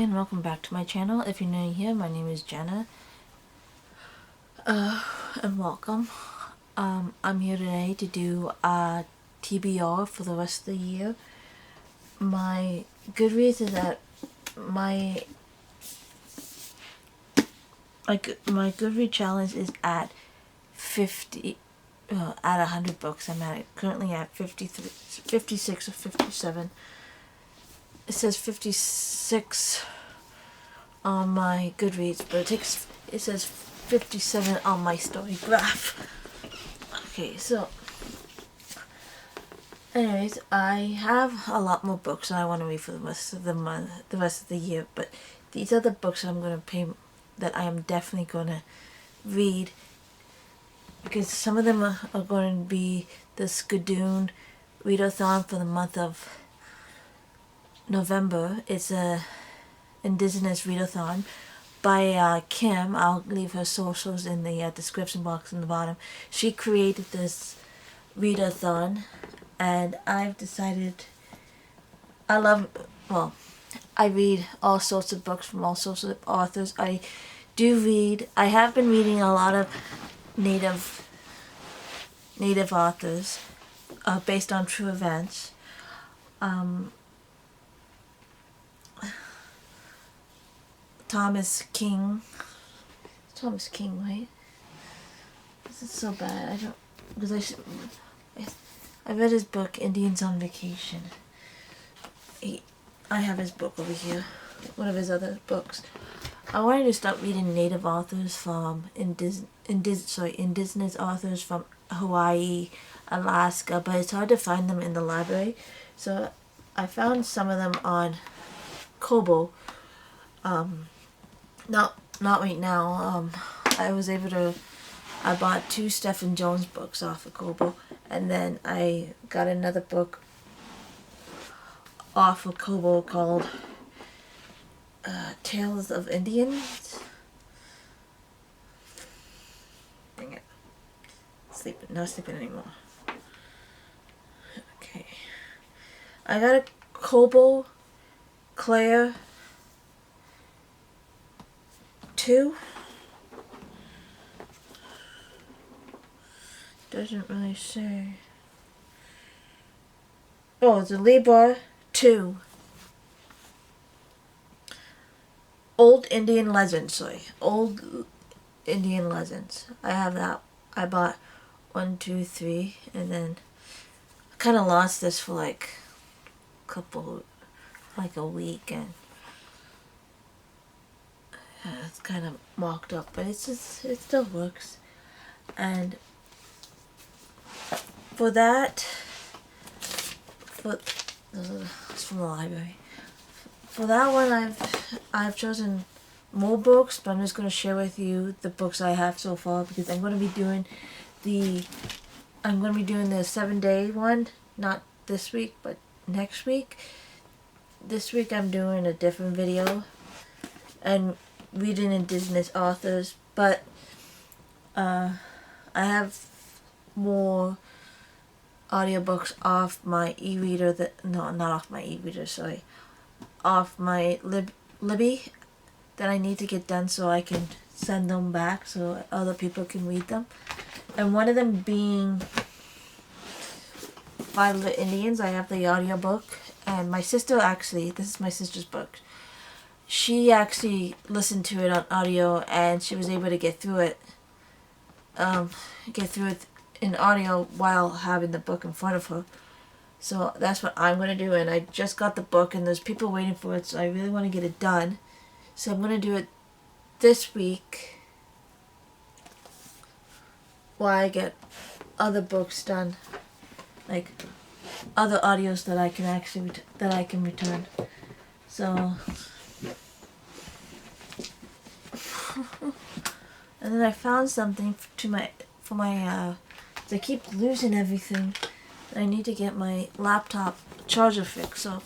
and welcome back to my channel. If you're new here, my name is Jenna. And welcome. I'm here today to do a TBR for the rest of the year. My Goodreads is at my Goodreads challenge is at 50 at 100 books. I'm currently at 56 or 57. It says 56 on my Goodreads, but it says 57 on my story graph. Okay, so anyways, I have a lot more books that I want to read for the rest of the month, the rest of the year, but these are the books that I am definitely gonna read, because some of them are going to be the Skadoon readathon for the month of November. It's a Indigenous readathon by Kim. I'll leave her socials in the description box in the bottom. She created this readathon, and I've decided I read all sorts of books from all sorts of authors. I have been reading a lot of native authors based on true events. Thomas King, right? This is so bad. I read his book Indians on Vacation. I have his book over here, one of his other books. I wanted to start reading native authors from indigenous authors from Hawaii, Alaska, but it's hard to find them in the library. So I found some of them on Kobo. Not right now. I bought 2 Stephen Jones books off of Kobo, and then I got another book off of Kobo called Tales of Indians. Dang it. Not sleeping anymore. Okay. I got a Kobo Claire 2. Doesn't really say. Oh, it's a Libra 2. Old Indian Legends. I have that. I bought 1, 2, 3, and then I kind of lost this for a week, and it's kind of mocked up, but it still works. And for that, it's from the library. For that one, I've chosen more books, but I'm just going to share with you the books I have so far, because I'm going to be doing the 7-day one, not this week, but next week. This week I'm doing a different video and reading indigenous authors, but I have more audiobooks off my e-reader off my Libby that I need to get done so I can send them back so other people can read them. And one of them being 5 Little Indians. I have the audiobook, and my sister this is my sister's book. She actually listened to it on audio, and she was able to get through it in audio while having the book in front of her. So that's what I'm going to do, and I just got the book, and there's people waiting for it, so I really want to get it done. So I'm going to do it this week while I get other books done, like other audios that I can return. So and then I found something for my I keep losing everything. I need to get my laptop charger fixed, so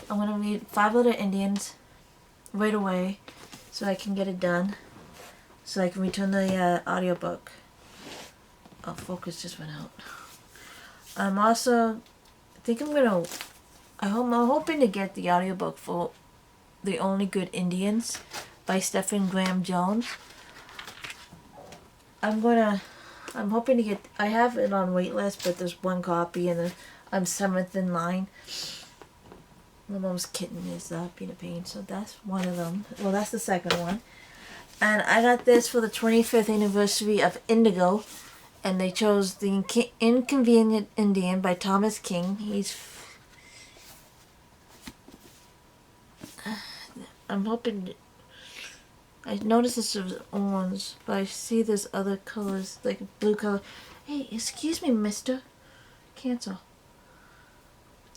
I'm going to read 5 Little Indians right away so I can get it done, so I can return the audiobook. Oh, focus just went out. I'm hoping to get the audiobook for The Only Good Indians by Stephen Graham Jones. I'm hoping to get, I have it on waitlist, but there's one copy and I'm 7th in line. My mom's kitten is being a pain, so that's one of them. Well, that's the second one. And I got this for the 25th anniversary of Indigo, and they chose The Inconvenient Indian by Thomas King. I'm hoping, I noticed this was orange, but I see there's other colors, like blue color. Hey, excuse me, mister. Cancel.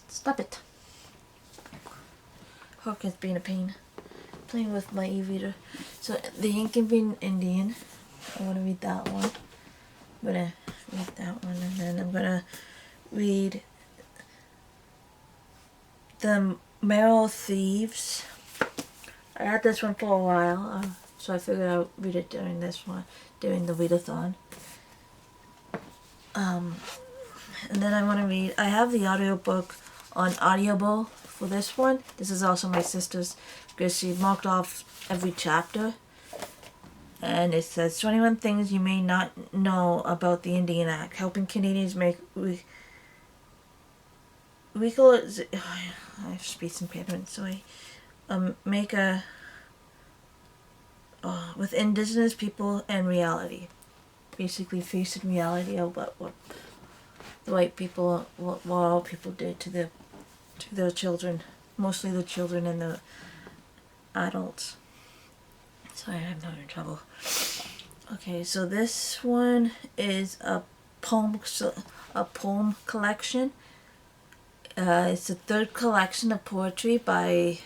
Stop it. Hawkins being a pain. Playing with my e-reader. So, The Inconvenient Indian. I want to read that one. I'm going to read that one, and then I'm going to read The Merrill Thieves. I had this one for a while, so I figured I'd read it during this one, during the readathon. And then I want to read, I have the audiobook on Audible for this one. This is also my sister's, because she marked off every chapter. And it says 21 things you may not know about the Indian Act, helping Canadians make I have speech impediment, so make a with Indigenous people and reality. Basically facing reality of what the white people, what all people did to their children, mostly the children and the adults. Sorry, I'm having trouble. Okay, so this one is a poem collection. It's the third collection of poetry by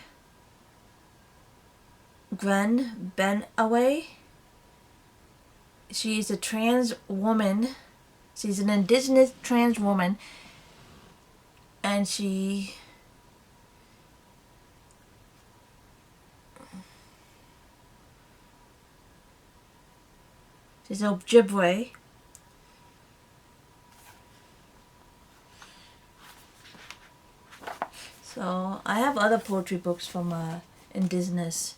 Gwen Benaway. She's a trans woman. She's an Indigenous trans woman, and she's Ojibwe. So I have other poetry books from Indigenous.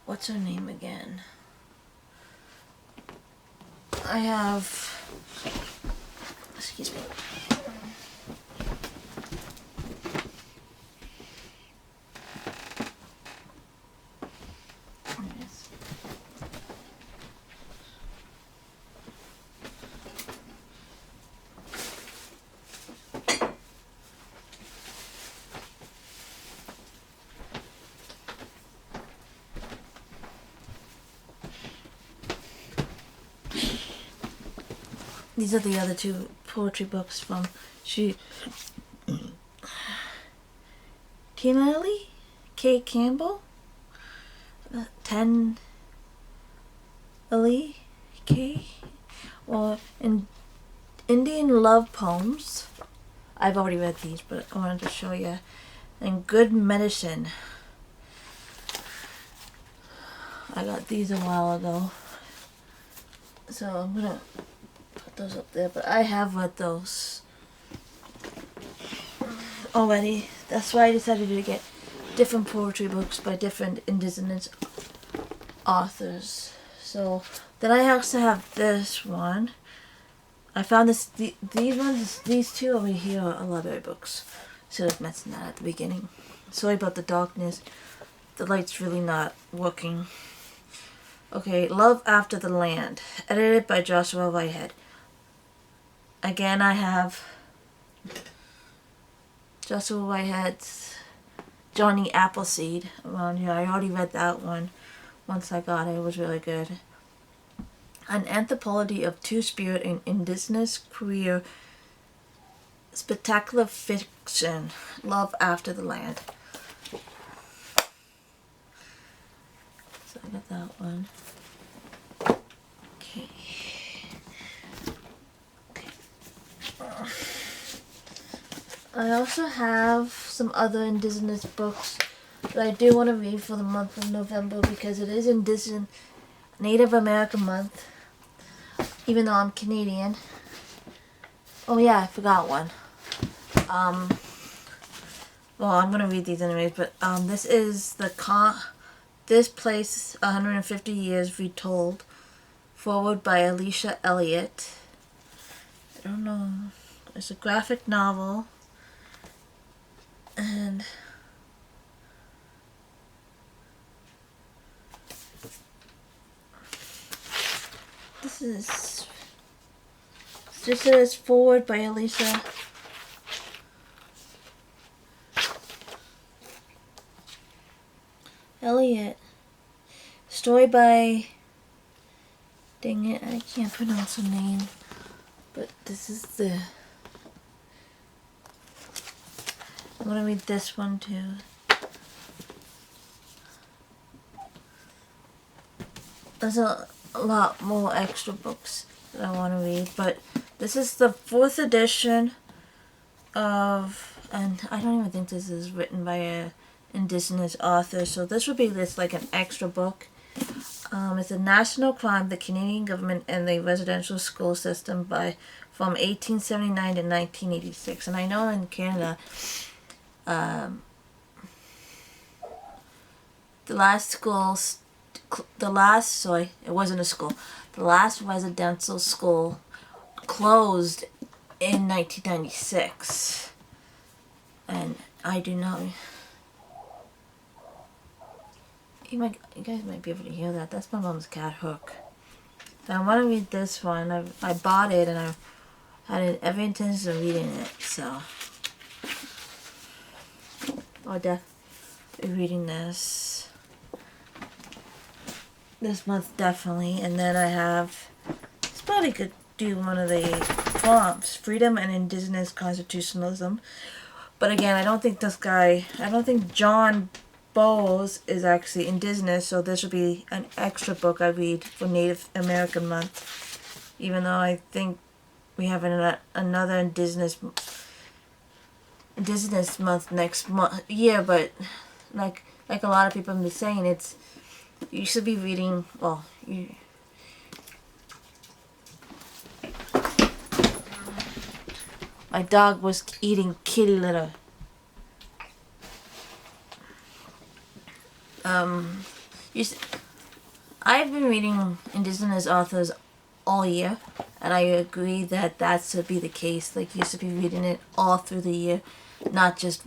What's her name again? I have. Excuse me. These are the other two poetry books from Tinelli K. Campbell, 10 Ali K. Or in Indian Love Poems. I've already read these, but I wanted to show you. And Good Medicine. I got these a while ago, so I'm gonna put those up there, but I have read those already. That's why I decided to get different poetry books by different Indigenous authors. So then I also have this one. I found these two over here are library books. Should have mentioned that at the beginning. Sorry about the darkness. The light's really not working. Okay, Love After the Land, edited by Joshua Whitehead. Again, I have Joshua Whitehead's Johnny Appleseed around here. I already read that one once I got it. It was really good. An anthology of two-spirit and Indigenous queer spectacular fiction, Love After the Land. So I got that one. Okay. I also have some other Indigenous books that I do want to read for the month of November because it is Indigenous Native American month, even though I'm Canadian. Oh yeah, I forgot one. well, I'm gonna read these anyways, but this is This Place 150 Years Retold, forward by Alicia Elliott. I don't know. It's a graphic novel, and this is forward by Alicia. Elliott. Story by, dang it, I can't pronounce her name. But this is I'm gonna read this one too. There's a lot more extra books that I want to read, but this is the 4th edition of, and I don't even think this is written by a Indigenous author, so this would be like an extra book. It's a national crime, the Canadian government and the residential school system from 1879 to 1986. And I know in Canada, the last residential school closed in 1996. And I do not. You guys might be able to hear that. That's my mom's cat, Hook. So I want to read this one. I bought it and I had every intention of reading it. So I'll definitely be reading this month, definitely. And then I have, it's probably could do one of the prompts, Freedom and Indigenous Constitutionalism. But again, I don't think John Bowles is actually Indigenous, so this would be an extra book I read for Native American Month. Even though I think we have another Indigenous month next year, but like a lot of people have been saying, you should be reading. Well, my dog was eating kitty litter. I've been reading Indigenous authors all year, and I agree that should be the case. Like, you should be reading it all through the year, not just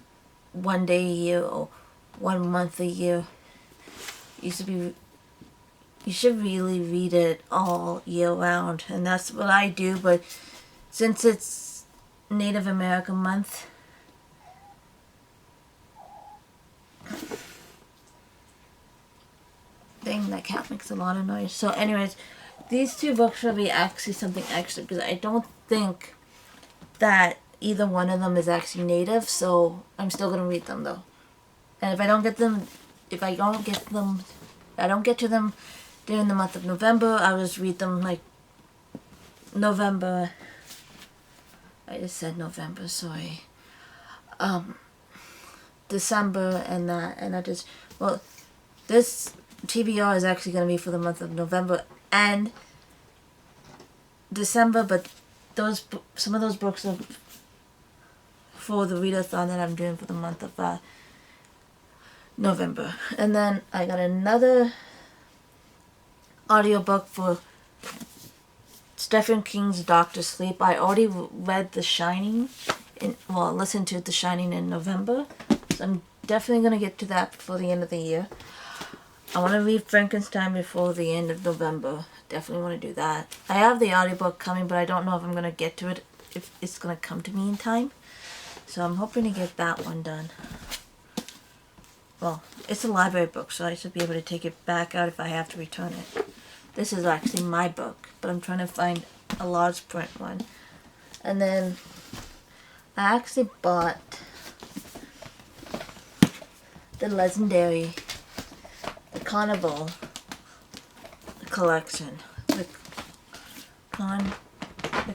one day a year or 1 month a year. You should really read it all year round, and that's what I do. But since it's Native American Month, dang, that cat makes a lot of noise. So anyways, these 2 books will be actually something extra, because I don't think that either one of them is actually native, so I'm still going to read them though. And if I don't get to them during the month of November, I'll just read them like November. I just said November, sorry. December and that, and this TBR is actually going to be for the month of November and December, but some of those books are for the readathon that I'm doing for the month of November. And then I got another audiobook for Stephen King's Doctor Sleep. I already read listened to The Shining in November, so I'm definitely going to get to that before the end of the year. I want to read Frankenstein before the end of November. Definitely want to do that. I have the audiobook coming, but I don't know if I'm going to get to it, if it's going to come to me in time. So I'm hoping to get that one done. Well, it's a library book, so I should be able to take it back out if I have to return it. This is actually my book, but I'm trying to find a large print one. And then I actually bought the legendary Carnival collection. The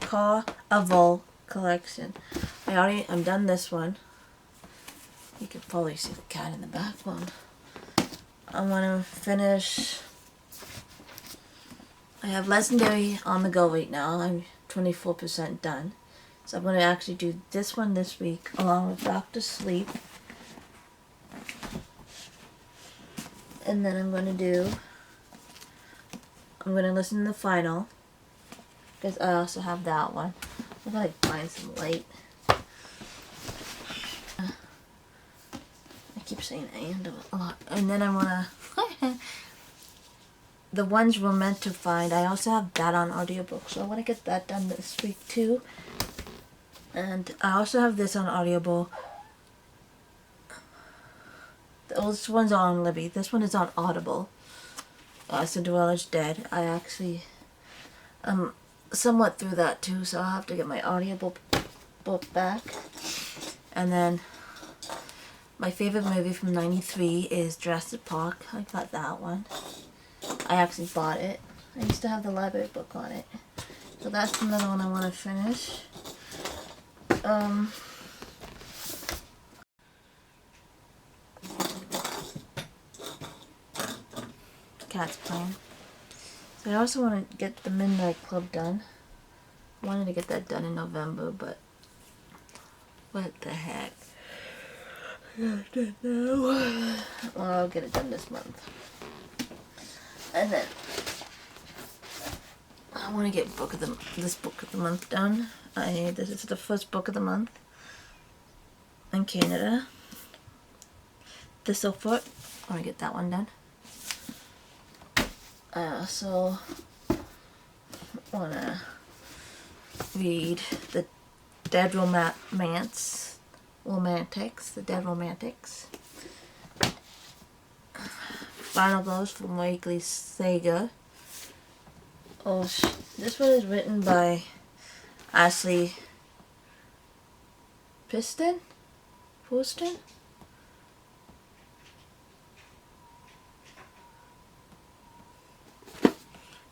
Carnival collection. I'm done this one. You can probably see the cat in the background. I want to finish. I have Legendary on the go right now. I'm 24% done. So I'm going to actually do this one this week along with Dr. Sleep. And then I'm going to listen to the final, because I also have that one. I'm going to find some light. I keep saying and a lot. And then I want to... the ones we're meant to find, I also have that on audiobook, so I want to get that done this week too. And I also have this on audiobook. This one's on Libby. This one is on Audible. Cinderella's Dead. I actually somewhat through that too, so I'll have to get my audiobook book back. And then my favorite movie from '93 is Jurassic Park. I got that one. I actually bought it. I used to have the library book on it. So that's another one I want to finish. Cat's playing. So I also want to get the Midnight Club done. I wanted to get that done in November, but what the heck? I don't know. Well, I'll get it done this month. And then I want to get this book of the month done. This is the first book of the month in Canada. Thistlefoot. I want to get that one done. I also want to read the Dead Romantics. The Dead Romantics. Final Ghost from Wakely Saga. Oh, this one is written by Ashley Piston?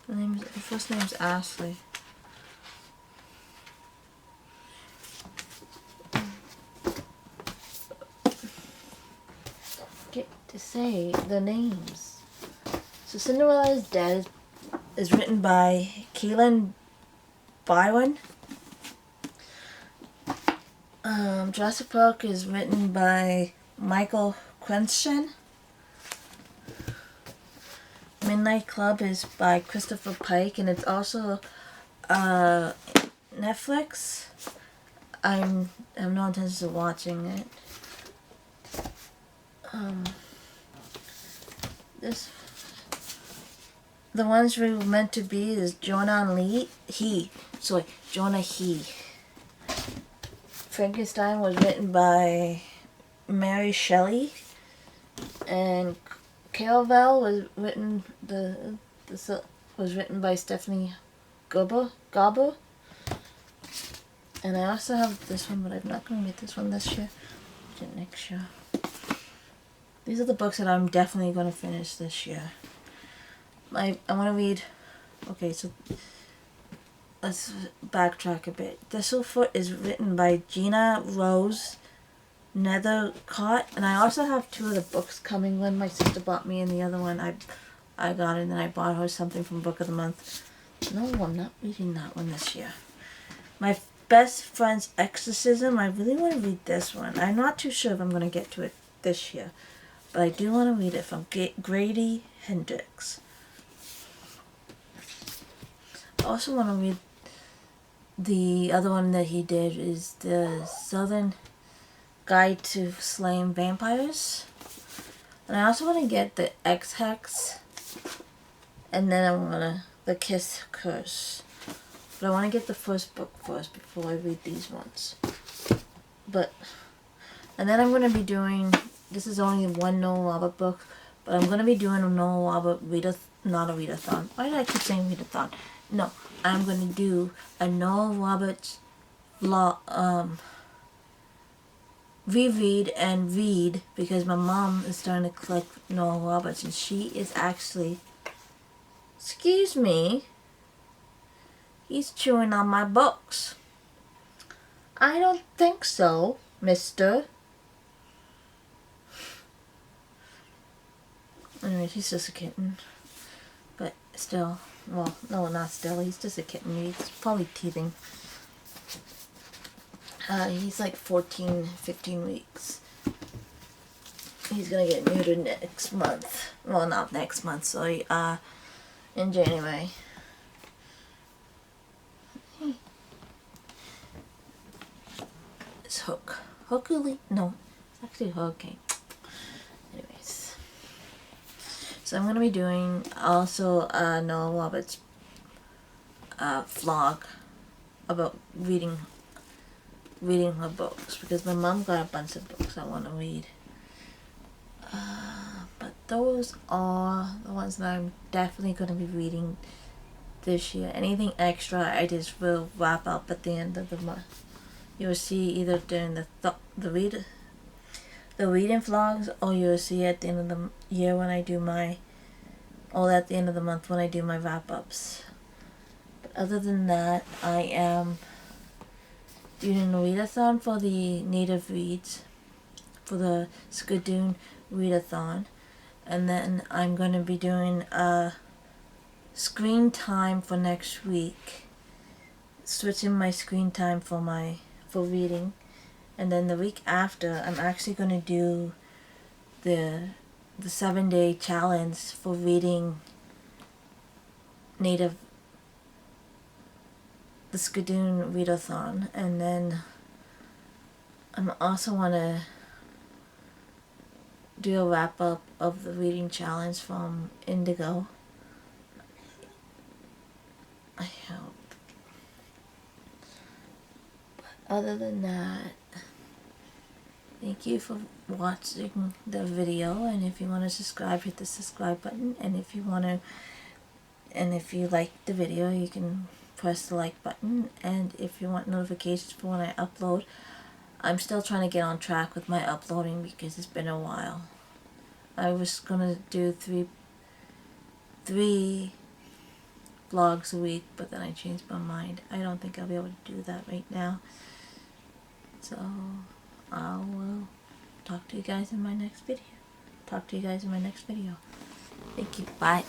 Her first name's Ashley. Get to say the names. So Cinderella's Dead is written by Keelan Byron. Jurassic Park is written by Michael Quenchen. Midnight Club is by Christopher Pike, and it's also Netflix. I have no intention of watching it. The ones we were meant to be is Jonah He. Frankenstein was written by Mary Shelley, and Caraval was written by Stephanie Garber. And I also have this one, but I'm not going to read this one this year. I'll get it next year. These are the books that I'm definitely going to finish this year. I want to read... Okay, so let's backtrack a bit. Thistlefoot is written by Gina Rose Nethercott, and I also have two of the books coming. One my sister bought me, and the other one I got it, and then I bought her something from Book of the Month. No, I'm not reading that one this year. My Best Friend's Exorcism, I really want to read this one. I'm not too sure if I'm going to get to it this year, but I do want to read it from Grady Hendrix. I also want to read the other one that he did is the Southern Guide to Slaying Vampires. And I also want to get the X-Hex. And then I want to the Kiss Curse. But I want to get the first book first before I read these ones. And then I'm going to be doing, this is only one Noah Robert book, but I'm going to be doing a Noah Robert not a readathon. Why did I keep saying readathon? No, I'm going to do a Noah Roberts reread and read, because my mom is starting to collect Noah Roberts, and she is actually, excuse me, he's chewing on my books. I don't think so, mister. Anyway, he's just a kitten. But still, well, no, not still, he's just a kitten. He's probably teething. He's like 14, 15 weeks. he's gonna get neutered next month. Well, not next month, sorry, in January. It's Hook. Hookily? No, it's actually Hurricane. Anyways. So I'm gonna be doing also Noah Roberts' vlog about reading her books, because my mom got a bunch of books I want to read. But those are the ones that I'm definitely going to be reading this year. Anything extra, I just will wrap up at the end of the month. You'll see either during the reading vlogs, or you'll see at the end of the year when I do or at the end of the month when I do my wrap-ups. But other than that, I am doing a readathon for the native reads, for the Skadoon readathon, and then I'm going to be doing a screen time for next week, switching my screen time for reading, and then the week after I'm actually going to do the 7-day challenge for reading the Skadoon readathon, and then I'm also want to do a wrap up of the reading challenge from Indigo. I hope. But other than that, thank you for watching the video, and if you want to subscribe, hit the subscribe button, and if you like the video, you can press the like button, and if you want notifications for when I upload. I'm still trying to get on track with my uploading because it's been a while. I was gonna do three vlogs a week, but then I changed my mind. I don't think I'll be able to do that right now. So I will talk to you guys in my next video. Thank you. Bye.